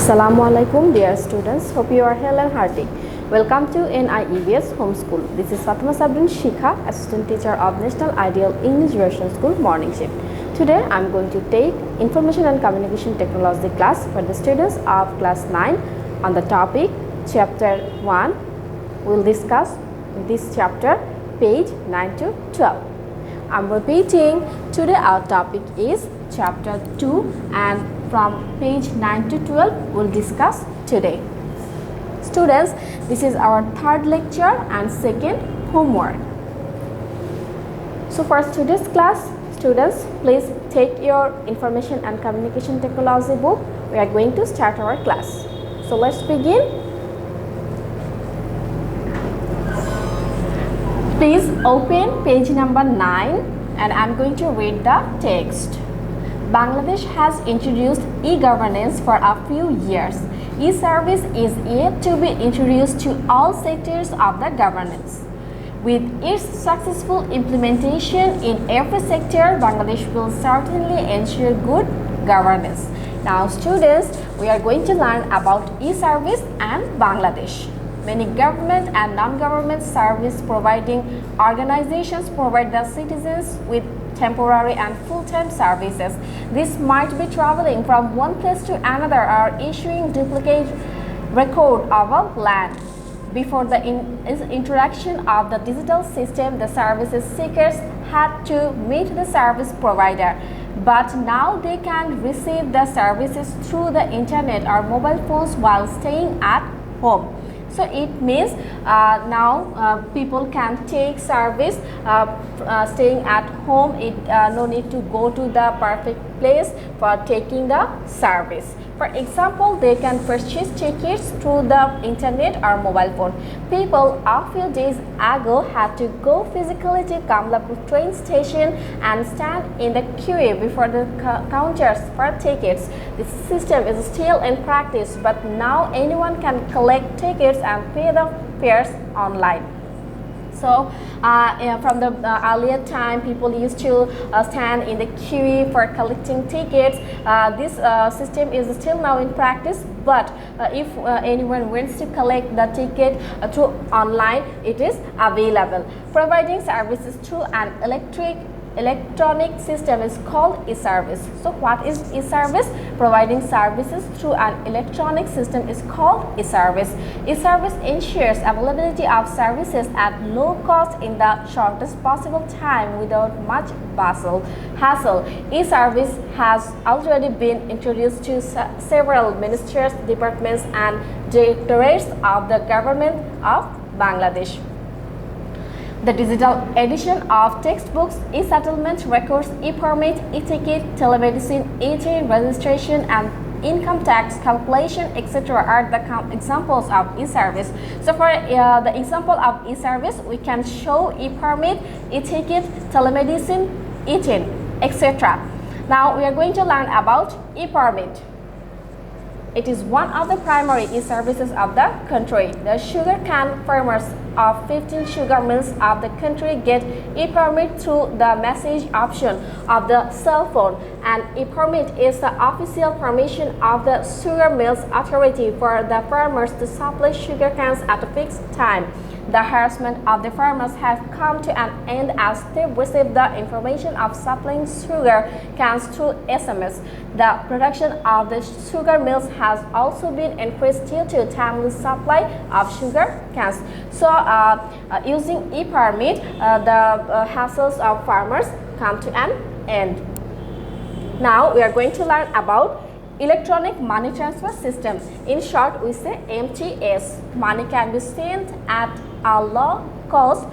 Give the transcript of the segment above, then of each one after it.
Assalamualaikum dear students, hope you are hale and hearty. Welcome to NIEVS Homeschool. This is Fatema Sabrin Shikha, Assistant Teacher of National Ideal English Version School Morning Shift. Today I am going to take Information and Communication Technology class for the students of class 9 on the topic Chapter 1. We will discuss this chapter page 9 to 12. I am repeating, today our topic is Chapter 2 and from page 9 to 12 we will discuss today. Students, this is our third lecture and second homework. So for today's class, students, please take your Information and Communication Technology book. We are going to start our class. So let's begin. Please open page number 9 and I am going to read the text. Bangladesh has introduced e-governance for a few years. E-service is yet to be introduced to all sectors of the governance. With its successful implementation in every sector, Bangladesh will certainly ensure good governance. Now students, we are going to learn about e-service and Bangladesh. Many government and non-government service providing organizations provide the citizens with temporary and full-time services. This might be traveling from one place to another or issuing duplicate record of a land. Before the introduction of the digital system, the services seekers had to meet the service provider. But now they can receive the services through the internet or mobile phones while staying at home. So it means now people can take service staying at home. No need to go to the perfect place for taking the service. For example, they can purchase tickets through the internet or mobile phone. People a few days ago had to go physically to Kamlapur train station and stand in the queue before the counters for tickets. This system is still in practice, but now anyone can collect tickets and pay the fares online. So from the earlier time, people used to stand in the queue for collecting tickets. This system is still now in practice, but if anyone wants to collect the ticket through online, it is available. Providing services through an electronic system is called e-service. So what is e-service? Providing services through an electronic system is called e-service. E-service ensures availability of services at low cost in the shortest possible time without much hassle. E-service has already been introduced to several ministries, departments and directorates of the government of Bangladesh. The digital edition of textbooks, e-settlement records, e-permit, e-ticket, telemedicine, e-train registration and income tax calculation, etc. are the examples of e-service. So for the example of e-service, we can show e-permit, e-ticket, telemedicine, e-train, etc. Now we are going to learn about e-permit. It is one of the primary e-services of the country. The sugarcane farmers of 15 sugar mills of the country get e-permit through the message option of the cell phone, and e-permit is the official permission of the Sugar Mills Authority for the farmers to supply sugar canes at a fixed time. The harassment of the farmers has come to an end as they receive the information of supplying sugar canes through SMS. The production of the sugar mills has also been increased due to timely supply of sugar canes. So using e-permit, the hassles of farmers come to an end. Now we are going to learn about electronic money transfer system. In short, we say MTS. Money can be sent at a low cost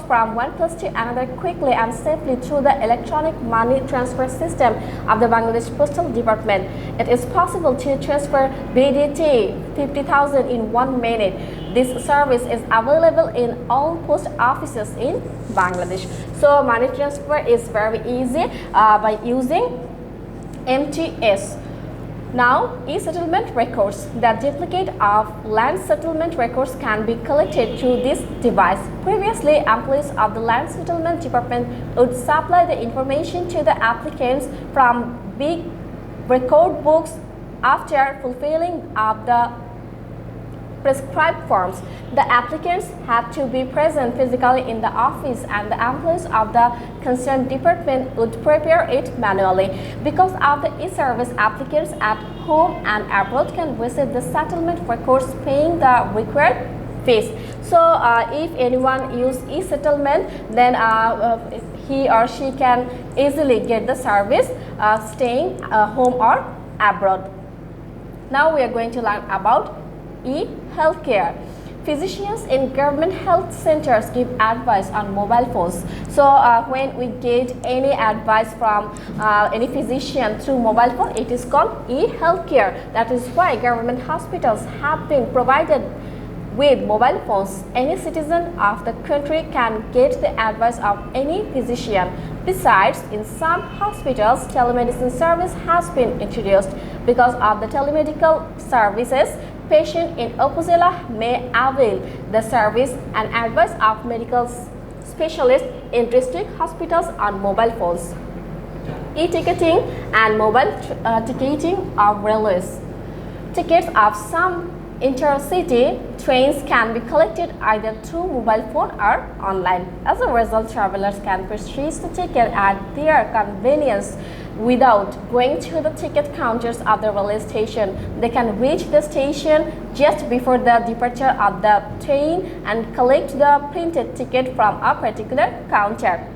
from one place to another quickly and safely through the electronic money transfer system of the Bangladesh Postal Department. It is possible to transfer BDT 50,000 in 1 minute. This service is available in all post offices in Bangladesh. So money transfer is very easy by using MTS. Now, e-settlement records. The duplicate of land settlement records can be collected through this device. Previously, employees of the Land Settlement Department would supply the information to the applicants from big record books after fulfilling of the prescribed forms, the applicants had to be present physically in the office and the employees of the concerned department would prepare it manually. Because of the e-service, applicants at home and abroad can visit the settlement records paying the required fees. So if anyone use e-settlement, then he or she can easily get the service staying home or abroad. Now we are going to learn about e-healthcare. Physicians in government health centers give advice on mobile phones. So when we get any advice from any physician through mobile phone, it is called e-healthcare. That is why government hospitals have been provided with mobile phones. Any citizen of the country can get the advice of any physician. Besides, in some hospitals, telemedicine service has been introduced. Because of the telemedical services, patients in Upazila may avail the service and advice of medical specialists in district hospitals on mobile phones. E-ticketing and mobile ticketing of railways. Tickets of some intercity trains can be collected either through mobile phone or online. As a result, travelers can purchase the ticket at their convenience without going to the ticket counters of the railway station. They can reach the station just before the departure of the train and collect the printed ticket from a particular counter.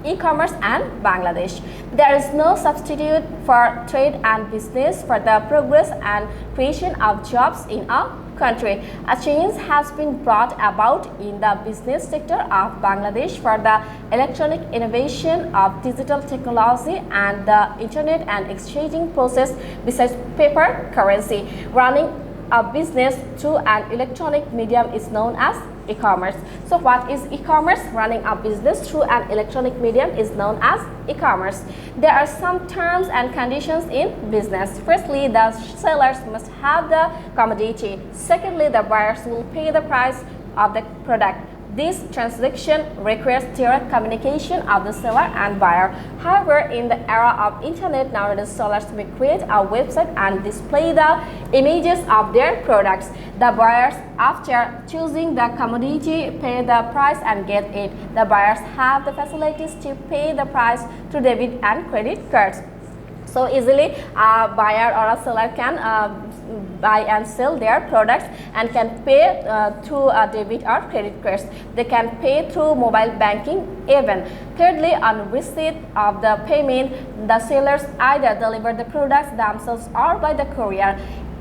E-commerce and Bangladesh. There is no substitute for trade and business for the progress and creation of jobs in a country. A change has been brought about in the business sector of Bangladesh for the electronic innovation of digital technology and the internet and exchanging process besides paper currency. Running a business through an electronic medium is known as e-commerce. So what is e-commerce? Running a business through an electronic medium is known as e-commerce. There are some terms and conditions in business. Firstly, the sellers must have the commodity. Secondly, the buyers will pay the price of the product. This transaction requires direct communication of the seller and buyer. However, in the era of internet, nowadays sellers may create a website and display the images of their products. The buyers, after choosing the commodity, pay the price and get it. The buyers have the facilities to pay the price through debit and credit cards. So easily a buyer or a seller can buy and sell their products and can pay through a debit or credit cards. They can pay through mobile banking even. Thirdly, on receipt of the payment, the sellers either deliver the products themselves or by the courier.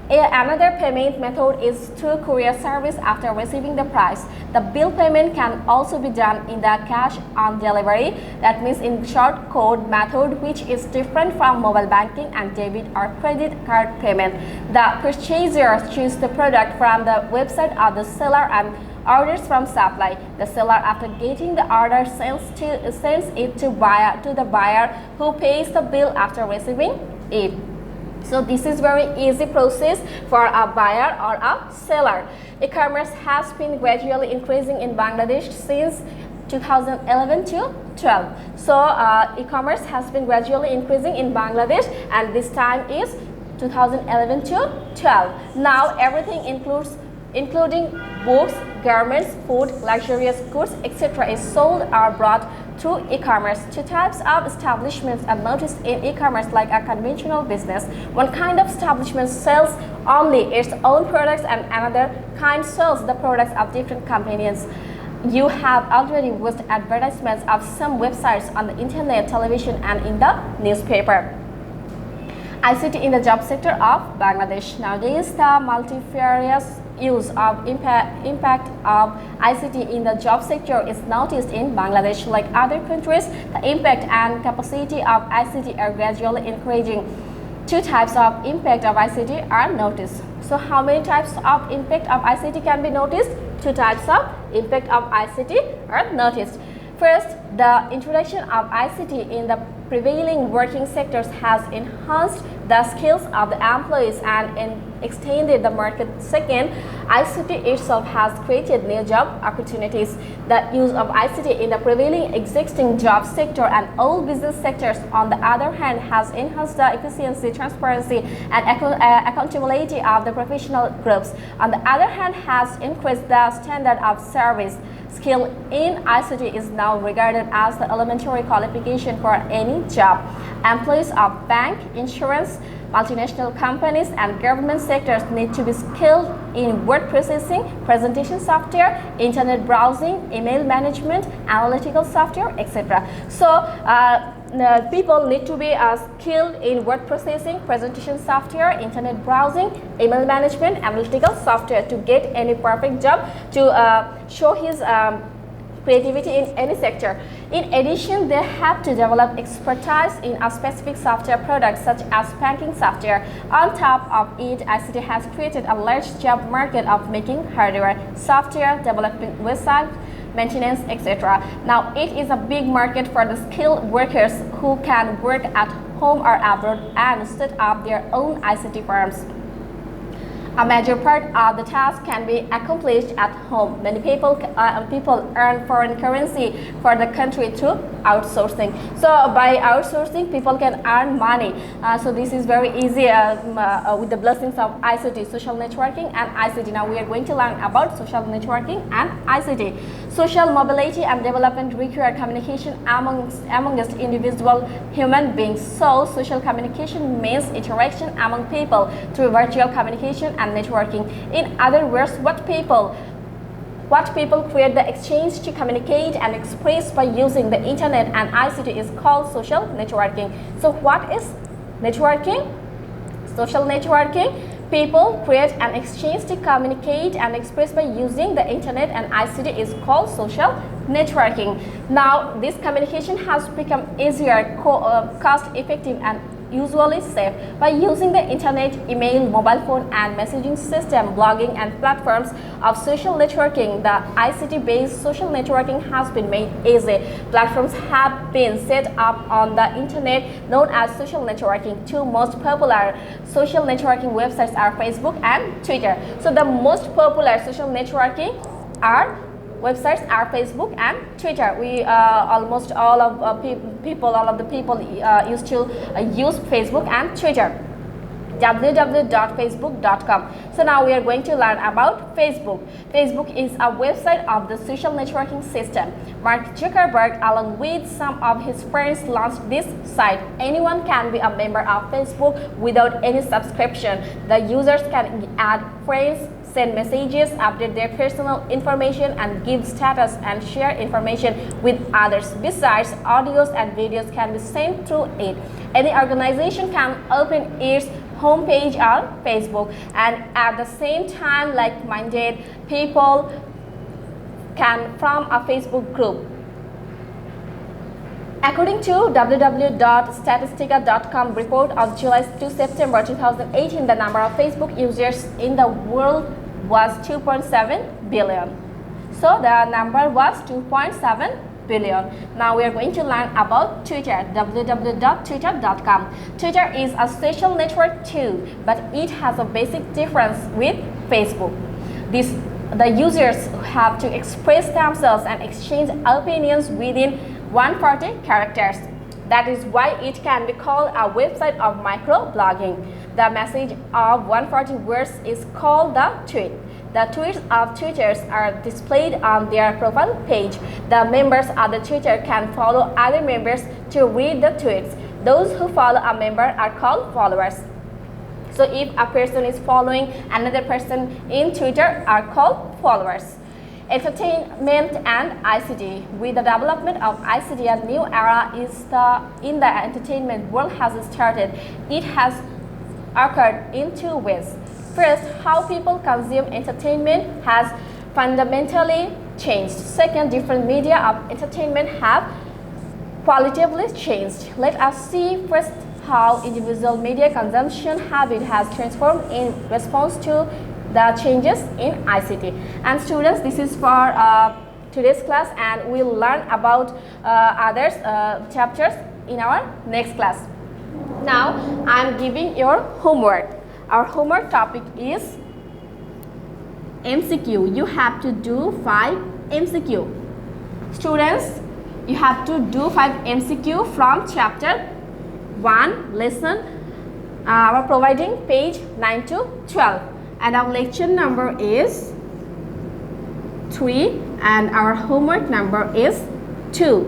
Another payment method is through courier service after receiving the price. The bill payment can also be done in the cash on delivery, that means in short code method, which is different from mobile banking and debit or credit card payment. The purchaser chooses the product from the website of the seller and orders from supply. The seller, after getting the order, sends it to the buyer who pays the bill after receiving it. So this is very easy process for a buyer or a seller. E-commerce has been gradually increasing in Bangladesh since 2011 to 12. So e-commerce has been gradually increasing in Bangladesh, and this time is 2011 to 12. Now everything including books, garments, food, luxurious goods, etc. is sold or brought through e-commerce. Two types of establishments are noticed in e-commerce like a conventional business. One kind of establishment sells only its own products and another kind sells the products of different companies. You have already watched advertisements of some websites on the internet, television and in the newspaper. ICT in the job sector of Bangladesh. Nowadays, the multifarious use of impact of ICT in the job sector is noticed in Bangladesh. Like other countries, the impact and capacity of ICT are gradually increasing. Two types of impact of ICT are noticed. So how many types of impact of ICT can be noticed? Two types of impact of ICT are noticed. First, the introduction of ICT in the prevailing working sectors has enhanced the skills of the employees and extended the market. Second, ICT itself has created new job opportunities. The use of ICT in the prevailing existing job sector and all business sectors, on the other hand, has enhanced the efficiency, transparency, and accountability of the professional groups. On the other hand, has increased the standard of service. Skill in ICT is now regarded as the elementary qualification for any job. Employees of bank, insurance, multinational companies, and government sectors need to be skilled in word processing, presentation software, internet browsing, email management, analytical software, etc. So, people need to be skilled in word processing, presentation software, internet browsing, email management, analytical software to get any perfect job, to show his creativity in any sector. In addition, they have to develop expertise in a specific software product such as banking software. On top of it, ICT has created a large job market of making hardware, software, developing website, maintenance, etc. Now, it is a big market for the skilled workers who can work at home or abroad and set up their own ICT firms. A major part of the task can be accomplished at home. Many people earn foreign currency for the country through outsourcing. So by outsourcing, people can earn money. So this is very easy with the blessings of ICT, social networking and ICT. Now we are going to learn about social networking and ICT. Social mobility and development require communication amongst individual human beings. So social communication means interaction among people through virtual communication and networking. In other words, what people create the exchange to communicate and express by using the internet and ICT is called social networking. So what is networking? Social networking. People create an exchange to communicate and express by using the internet and ICT is called social networking. Now, this communication has become easier, cost-effective, and usually safe by using the internet, email, mobile phone, and messaging system, blogging, and platforms of social networking. The ICT-based social networking has been made easy. Platforms have been set up on the internet known as social networking. Two most popular social networking websites are Facebook and Twitter. So the most popular social networking websites are Facebook and Twitter. We almost all of the people used to use Facebook and Twitter. www.facebook.com. So now we are going to learn about Facebook. Facebook is a website of the social networking system. Mark Zuckerberg, along with some of his friends, launched this site. Anyone can be a member of Facebook without any subscription. The users can add friends, send messages, update their personal information, and give status and share information with others. Besides, audios and videos can be sent through it. Any organization can open its homepage on Facebook, and at the same time, like-minded people can form a Facebook group. According to www.statistica.com report of July to September 2018, the number of Facebook users in the world was 2.7 billion. So the number was 2.7 billion. Now we are going to learn about Twitter, www.twitter.com. Twitter is a social network too, but it has a basic difference with Facebook. The users have to express themselves and exchange opinions within 140 characters. That is why it can be called a website of microblogging. The message of 140 words is called the tweet. The tweets of tweeters are displayed on their profile page. The members of the Twitter can follow other members to read the tweets. Those who follow a member are called followers. So if a person is following another person in Twitter are called followers. Entertainment and ICT. With the development of ICT, a new era in the entertainment world has started. It has occurred in two ways. First, how people consume entertainment has fundamentally changed. Second, different media of entertainment have qualitatively changed. Let us see first how individual media consumption habit has transformed in response to the changes in ICT. And students, this is for today's class, and we'll learn about other chapters in our next class. Now I am giving your homework. Our homework topic is MCQ. You have to do 5 MCQ. Students, you have to do 5 MCQ from chapter 1 lesson. We're providing page 9 to 12, and our lecture number is 3 and our homework number is 2.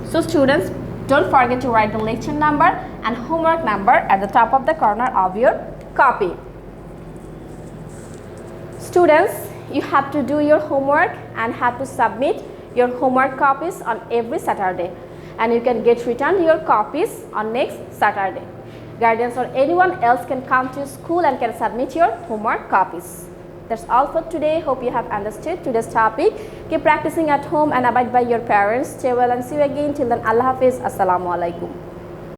So students, don't forget to write the lecture number and homework number at the top of the corner of your copy. Students, you have to do your homework and have to submit your homework copies on every Saturday, and you can get returned your copies on next Saturday. Guardians or anyone else can come to school and can submit your homework copies. That's all for today. Hope you have understood today's topic. Keep practicing at home and abide by your parents. Stay well and see you again. Till then, Allah Hafiz. Assalamu alaikum.